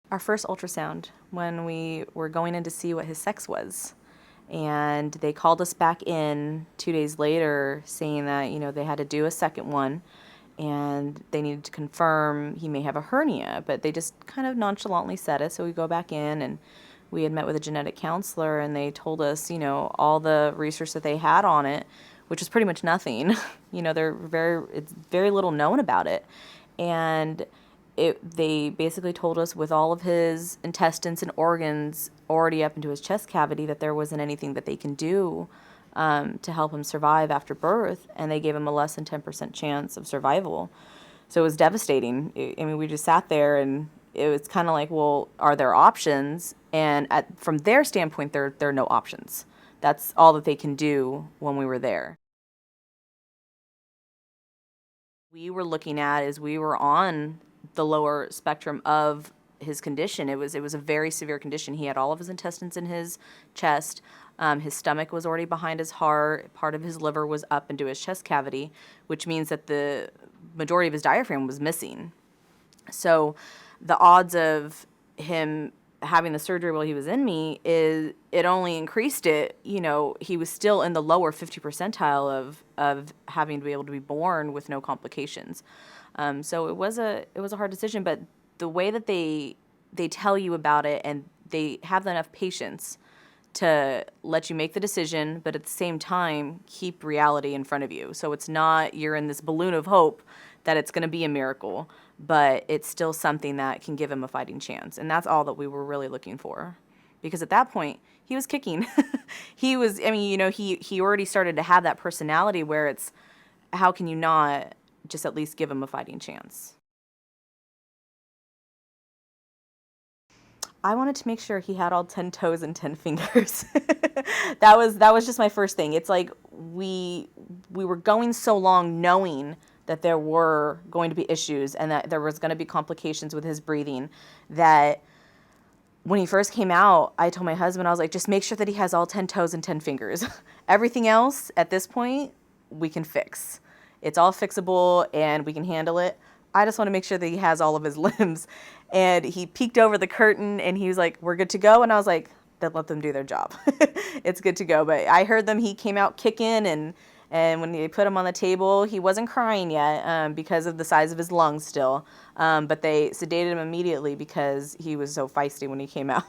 Our first ultrasound, when we were going in to see what his sex was. And they called us back in 2 days later saying that, they had to do a second one and they needed to confirm he may have a hernia, but they just kind of nonchalantly said it. So we go back in, and we had met with a genetic counselor, and they told us, all the research that they had on it, which was pretty much nothing. It's very little known about it. And they basically told us with all of his intestines and organs already up into his chest cavity that there wasn't anything that they can do to help him survive after birth, and they gave him a less than 10% chance of survival. So it was devastating. We just sat there, and it was kind of like, well, are there options? And from their standpoint, there are no options. That's all that they can do when we were there. We were looking at is we were on the lower spectrum of his condition. It was a very severe condition. He had all of his intestines in his chest. His stomach was already behind his heart. Part of his liver was up into his chest cavity, which means that the majority of his diaphragm was missing. So the odds of him having the surgery while he was in me it only increased it. He was still in the lower 50 percentile of having to be able to be born with no complications. So it was a hard decision, but the way that they tell you about it, and they have enough patience to let you make the decision, but at the same time keep reality in front of you. So it's not you're in this balloon of hope that it's going to be a miracle, but it's still something that can give him a fighting chance. And that's all that we were really looking for. Because at that point, he was kicking. He already started to have that personality where it's, how can you not just at least give him a fighting chance? I wanted to make sure he had all 10 toes and 10 fingers. That was just my first thing. It's like we were going so long knowing that there were going to be issues and that there was going to be complications with his breathing, that when he first came out, I told my husband, I was like, just make sure that he has all 10 toes and 10 fingers. Everything else at this point, we can fix. It's all fixable and we can handle it. I just want to make sure that he has all of his limbs. And he peeked over the curtain and he was like, we're good to go. And I was like, then let them do their job. It's good to go. But I heard them, he came out kicking, and when they put him on the table, he wasn't crying yet because of the size of his lungs still. But they sedated him immediately because he was so feisty when he came out.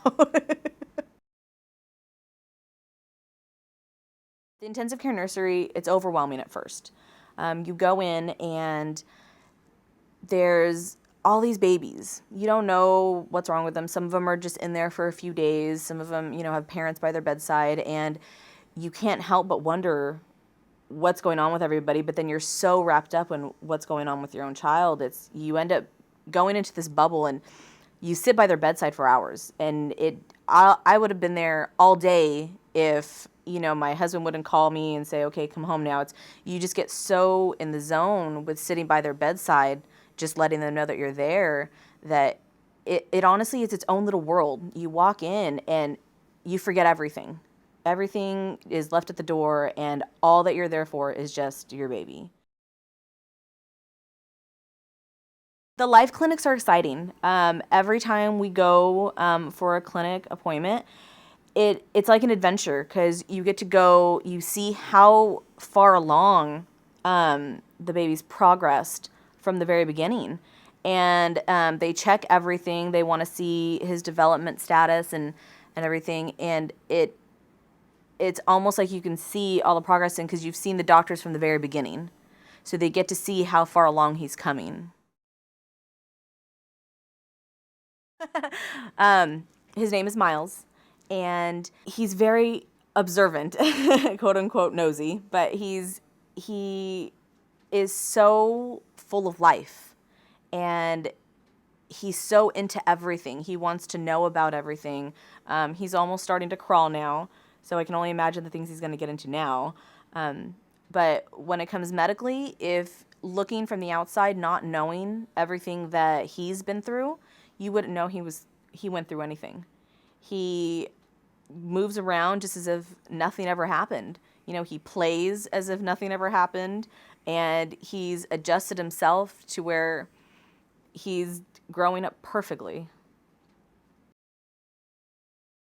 The intensive care nursery, it's overwhelming at first. You go in and there's all these babies. You don't know what's wrong with them. Some of them are just in there for a few days. Some of them, have parents by their bedside, and you can't help but wonder what's going on with everybody, but then you're so wrapped up in what's going on with your own child. You end up going into this bubble, and you sit by their bedside for hours. And I would have been there all day if, my husband wouldn't call me and say, okay, come home now. You just get so in the zone with sitting by their bedside, just letting them know that you're there, that it honestly is its own little world. You walk in and you forget everything. Everything is left at the door, and all that you're there for is just your baby. The live clinics are exciting. Every time we go for a clinic appointment, it's like an adventure, because you get to go, you see how far along the baby's progressed from the very beginning. And they check everything. They want to see his development status and everything. And it's almost like you can see all the progress because you've seen the doctors from the very beginning. So they get to see how far along he's coming. His name is Miles, and he's very observant, quote unquote nosy, but he is so full of life, and he's so into everything. He wants to know about everything. He's almost starting to crawl now, so I can only imagine the things he's going to get into now. But when it comes medically, if looking from the outside, not knowing everything that he's been through, you wouldn't know he went through anything. He moves around just as if nothing ever happened. He plays as if nothing ever happened, and he's adjusted himself to where he's growing up perfectly.